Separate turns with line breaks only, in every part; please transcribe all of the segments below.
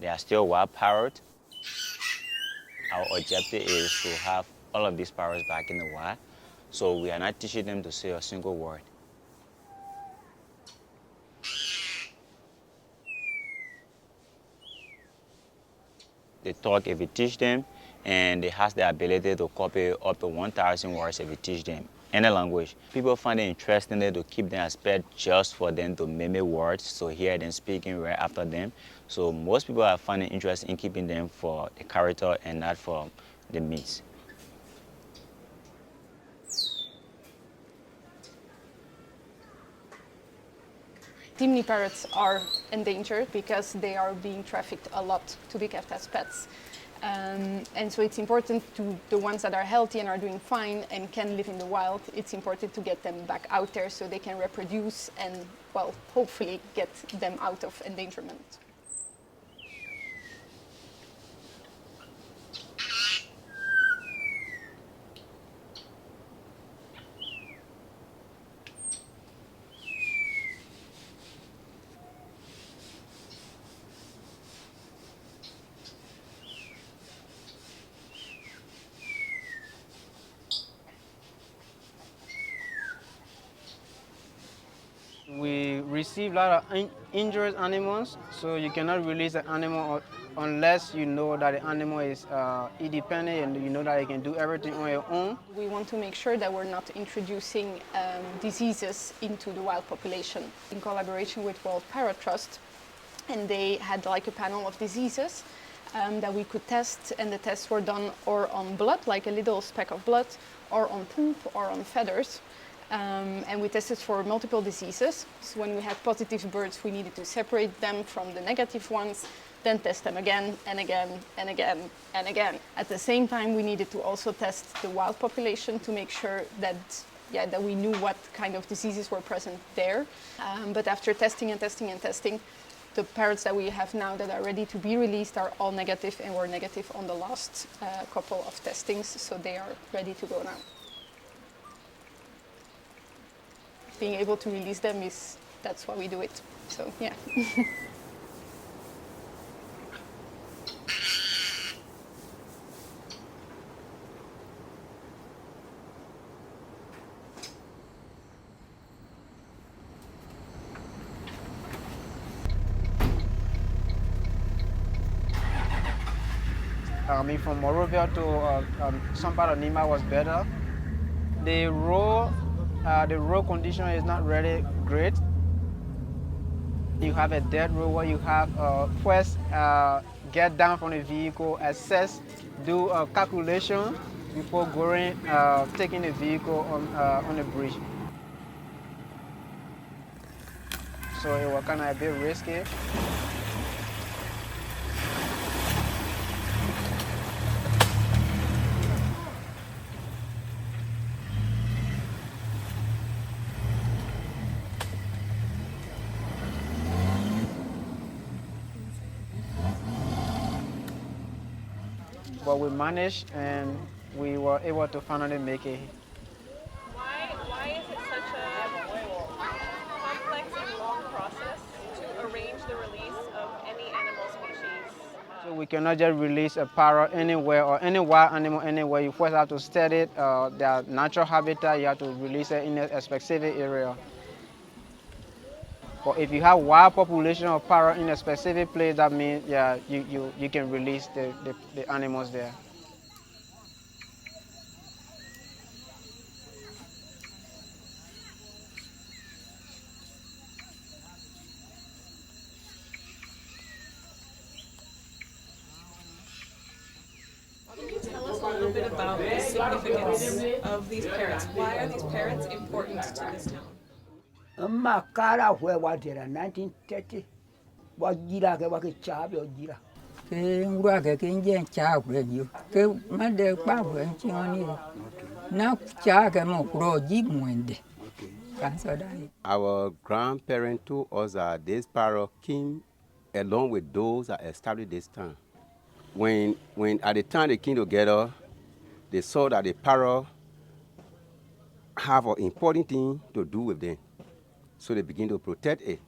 They are still wild parrots. Our objective is to have all of these parrots back in the wild, so we are not teaching them to say a single word. They talk if we teach them, and they have the ability to copy up to 1,000 words if we teach them any language. People find it interesting to keep them as pets just for them to mimic words, to hear them speaking right after them. So most people are finding interest in keeping them for the character and not for the meat.
Timneh parrots are endangered because they are being trafficked a lot to be kept as pets. And so it's important to the ones that are healthy and are doing fine and can live in the wild, it's important to get them back out there so they can reproduce and, well, hopefully get them out of endangerment.
We receive a lot of injured animals, so you cannot release an animal unless you know that the animal is independent and you know that it can do everything on your own.
We want to make sure that we're not introducing diseases into the wild population. In collaboration with World Parrot Trust, and they had like a panel of diseases that we could test, and the tests were done or on blood, like a little speck of blood, or on poop, or on feathers. And we tested for multiple diseases. So when we had positive birds, we needed to separate them from the negative ones, then test them again and again and again and again. At the same time, we needed to also test the wild population to make sure that, that we knew what kind of diseases were present there. But after testing and testing and testing, the parrots that we have now that are ready to be released are all negative, and were negative on the last couple of testings, so they are ready to go now. Being able to release them that's why we do it. So yeah.
From Morovia to some part of Nima was better. The road condition is not really great. You have a dead road where you have first get down from the vehicle, assess, do a calculation before going, taking the vehicle on the bridge. So it was kind of a bit risky. But we managed, and we were able to finally make it.
Why is it such a complex and long process to arrange the release of any animal species?
So we cannot just release a parrot anywhere or any wild animal anywhere. You first have to study their natural habitat. You have to release it in a specific area. But if you have wild population of parrot in a specific place, that means you can release the animals there.
Can you tell us a little bit about the significance of these parrots? Why are these parrots important to this town?
Makara where was it 1930? What gira ke wa ke chabe o gira.
Ke ngwa ke nje cha kwe yo. Ke made pa kwe nchioni. Na cha ke mo kro ji mwende.
Our grandparents told us that this parrot came along with those that established this town. When at the time they came together, they saw that the parrot have an important thing to do with them. So they began to protect it.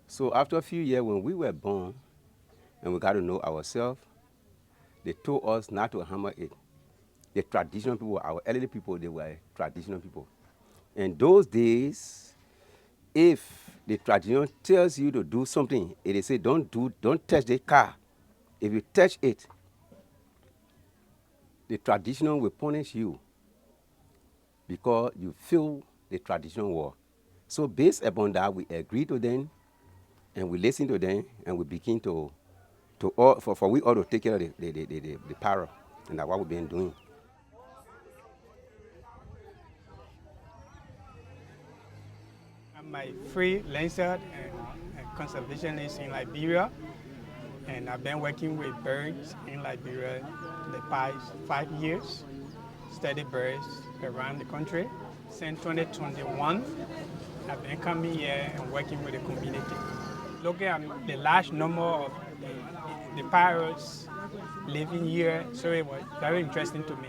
So after a few years, when we were born, and we got to know ourselves. They told us not to hammer it. The traditional people, our elderly people, they were traditional people. In those days, if the tradition tells you to do something, they say don't touch the car. If you touch it, the traditional will punish you because you feel the traditional war. So based upon that, we agree to them and we listen to them and we begin for we all to take care of the parrot, and that's what we've been doing.
I'm a freelancer and conservationist in Liberia, and I've been working with birds in Liberia the past 5 years, study birds around the country. Since 2021, I've been coming here and working with the community. Looking at the large number of the parrots living here, so it was very interesting to me.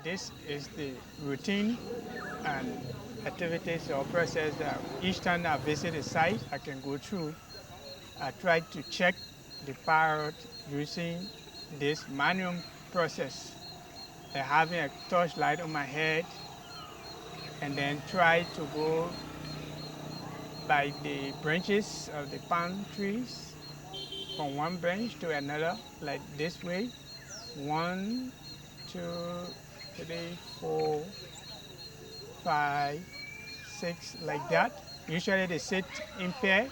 This is the routine and activities or process that each time I visit a site, I can go through. I try to check the parrot using this manual process, having a torchlight on my head, and then try to go by the branches of the palm trees from one branch to another, like this way. 1, 2, 3, 4, 5, 6, like that. Usually they sit in pair,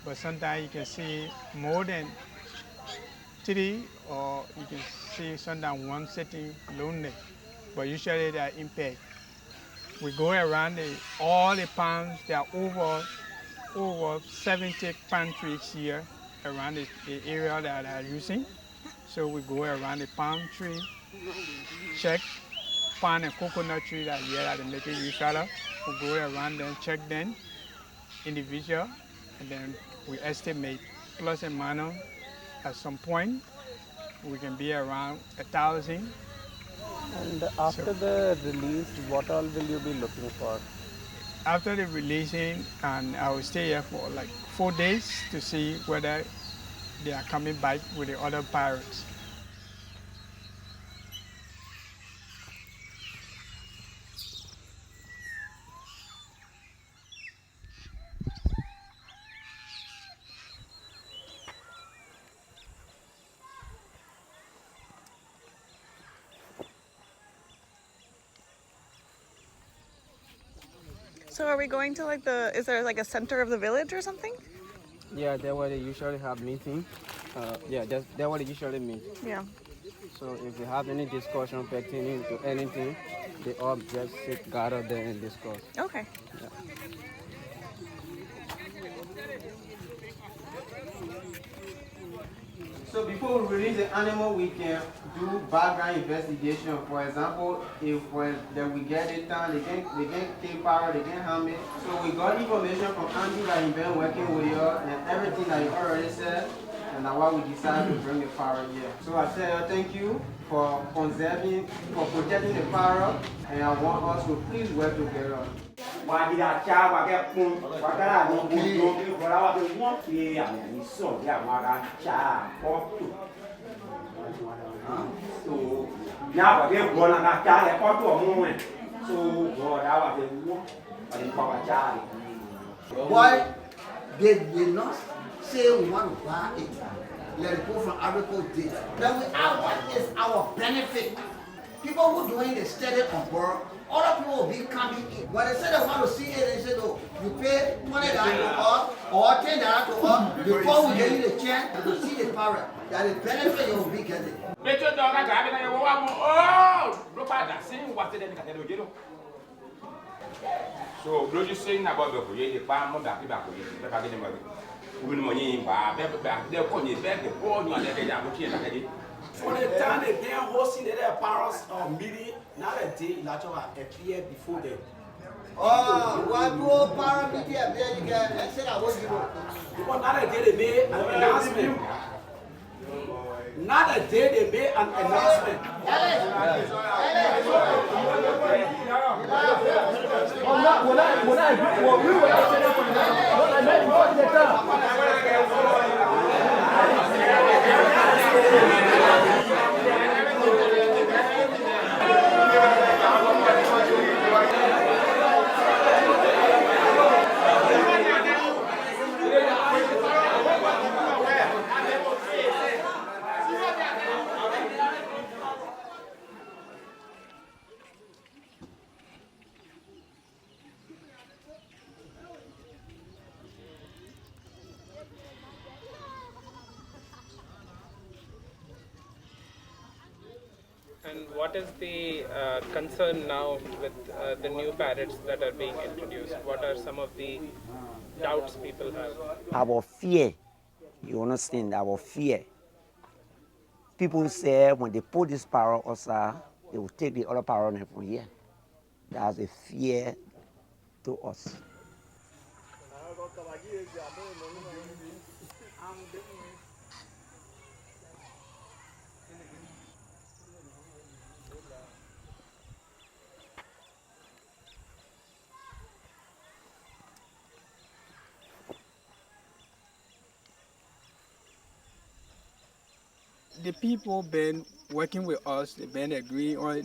but sometimes you can see more than 3, or you can see sometimes one sitting lonely, but usually they are in pair. We go around all the palms. There are over 70 palm trees here around the area that they are using. So we go around the palm tree, check palm and coconut tree that here that they make use of. We go around them, check them individual, and then we estimate plus and minus. At some point, we can be around 1,000.
And after the release, what all will you be looking for?
After the releasing, and I will stay here for like 4 days to see whether they are coming back with the other parrots.
So are we going to like is there like a center of the village or something?
Yeah, that's where they usually have meeting. That's where they usually meet.
Yeah.
So if they have any discussion pertaining to anything, they all just sit gather there and discuss.
Okay.
Yeah.
So before we release the animal, we can do background investigation. For example, if that we get it done, they can take power, they can harm it. So we got information from Andrew that he's been working with you and everything that you already said, and that's why we decided to bring the parrot here. So I said thank you for conserving, for protecting the parrot, and I want us to please work together.
Why they did not say we want to buy it? Let it go from Africa did. Then we ask what is our benefit? People who doing the study on board, other people will be coming in. When they say they want to see it, they say, no, you pay $20 to us or $10 to us before we give you the chance to see the parrot. That is benefit you will be getting.
So, what you saying about the farm, back to back,
for the time they been hosting their parents meeting, now that they appear before them.
Oh, what do parameter there you get? I said I was you.
Because not a day they made an announcement. Not a day they made an announcement.
And what is the concern now with the new parrots that are being introduced? What are some of the doubts people have?
Our fear, you understand, our fear. People say when they put this parrot outside, they will take the other parrot from here. That's a fear to us.
The people been working with us, they've been agreeing on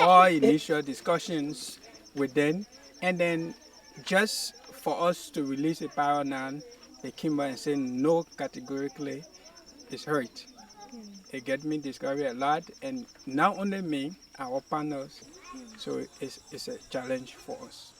all initial discussions with them, and then just for us to release a parrot now, they came back and said no categorically, it's hurt. It get me discouraged a lot, and not only me, our partners, so it's a challenge for us.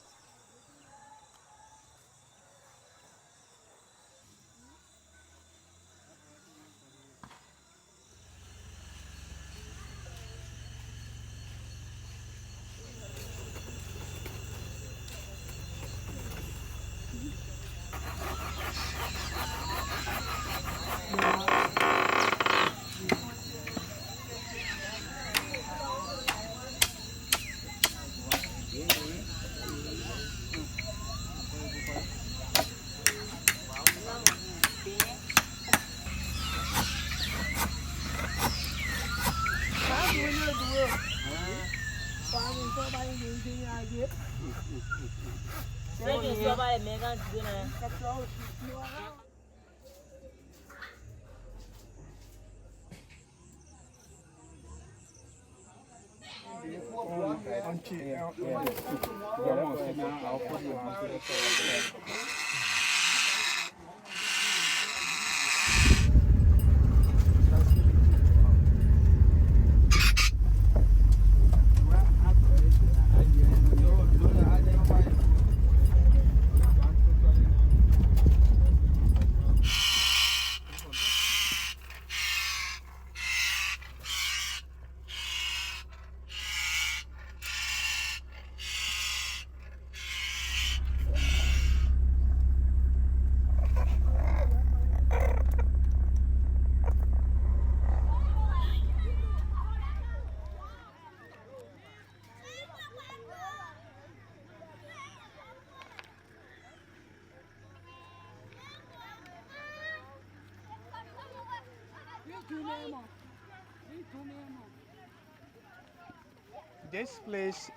This place,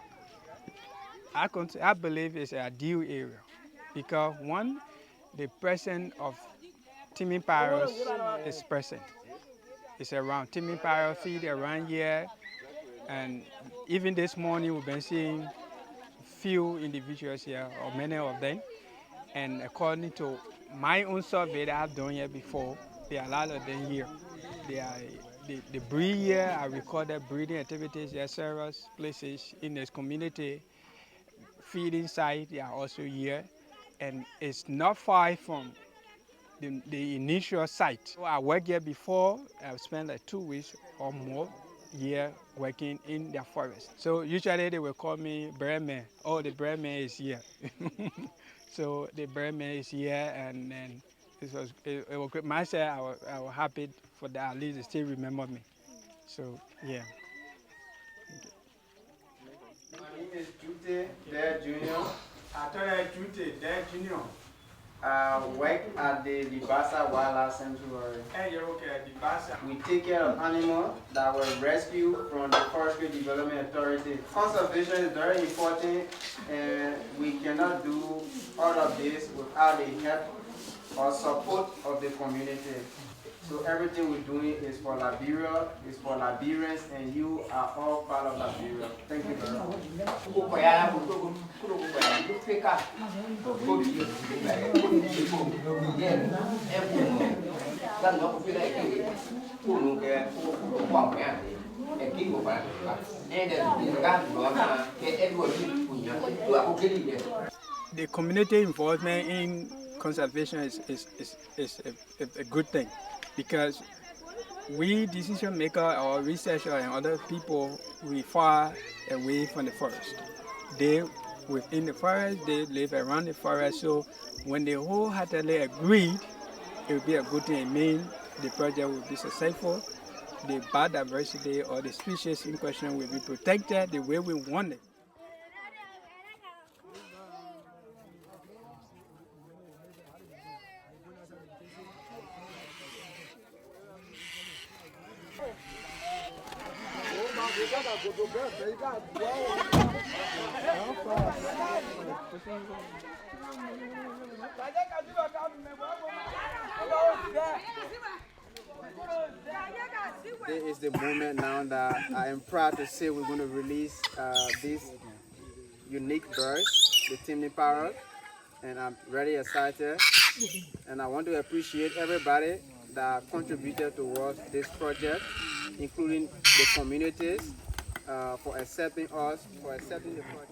I believe, is an ideal area because one, the presence of Timneh parrots is present. It's around. Timneh parrot feed around here, and even this morning we've been seeing few individuals here, or many of them. And according to my own survey that I've done here before, there are a lot of them here. They breed here. I recorded breeding activities. There are several places in this community. Feeding site, they are also here. And it's not far from the initial site. So I worked here before. I've spent like 2 weeks or more here working in the forest. So usually they will call me Bremen. Oh, the Bremen is here. So the Bremen is here, and then it was great. Myself, I was happy for that. At least they still remember me. So yeah. My name is Jute Dare Jr. I told you Jute Dare Jr. I work at the Libassa Wildlife Sanctuary. Hey, you're okay, Libassa. We take care of animals that were rescued from the Forestry Development Authority. Conservation is very important, and we cannot do all of this without the help or support of the community. So everything we're doing is for Liberia, is for Liberians, and you are all part of Liberia. Thank you very much. The community involvement in conservation is a good thing, because we decision maker or researcher and other people, we far away from the forest. They within the forest, they live around the forest, so when they wholeheartedly agreed, it would be a good thing. It means the project will be successful, the biodiversity or the species in question will be protected the way we want it. This is the moment now that I am proud to say we're going to release these unique birds, the Timneh parrot, and I'm very excited. And I want to appreciate everybody that contributed towards this project, including the communities, for accepting us, for accepting the project.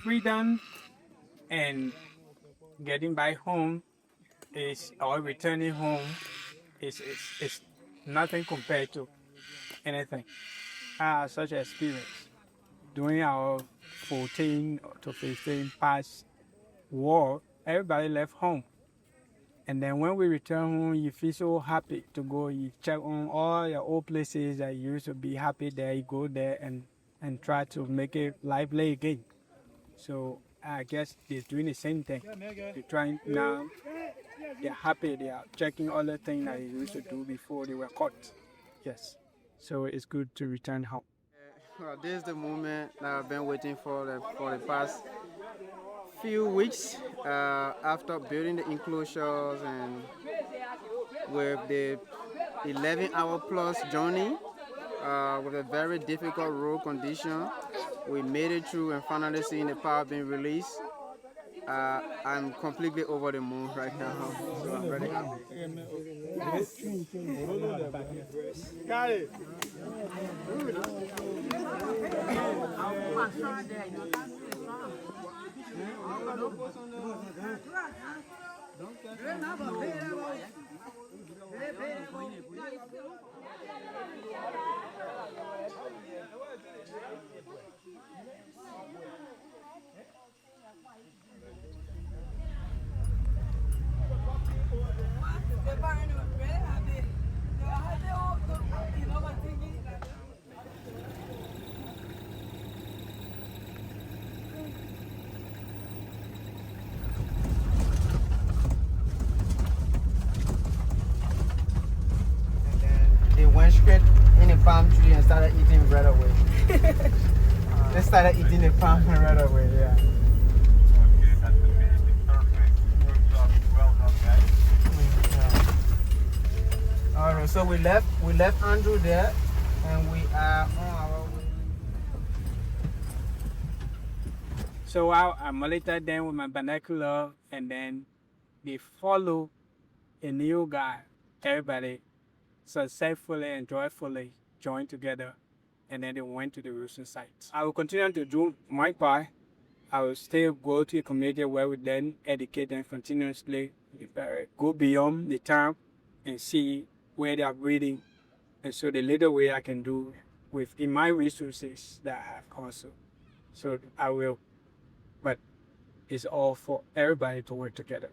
Freedom and getting back home or returning home is nothing compared to anything. Such experience during our 14 to 15 past war, everybody left home. And then when we return home, you feel so happy to go. You check on all your old places that you used to be happy there. You go there and try to make it lively again. So I guess they're doing the same thing. They're trying now. They're happy. They are checking all the things that they used to do before they were caught. Yes. So it's good to return home. Well, this is the moment that I've been waiting for the past few weeks after building the enclosures and with the 11-hour plus journey with a very difficult road condition. We made it through and finally seeing the power being released. I'm completely over the moon right now, so I'm very happy. Got it. Went straight in the palm tree and started eating right away. They started eating the palm right away, yeah. Okay, that's amazing. Perfect. Good job. Well done, guys. Alright, so we left Andrew there and we are on our way. So I monitored them with my binocular and then they follow a new guy. Everybody successfully and joyfully joined together, and then they went to the roosting site. I will continue to do my part. I will still go to a community where we then educate them continuously
go beyond the town and see where they are breeding. And so the little way I can do within my resources that I have also. So I will, but it's all for everybody to work together.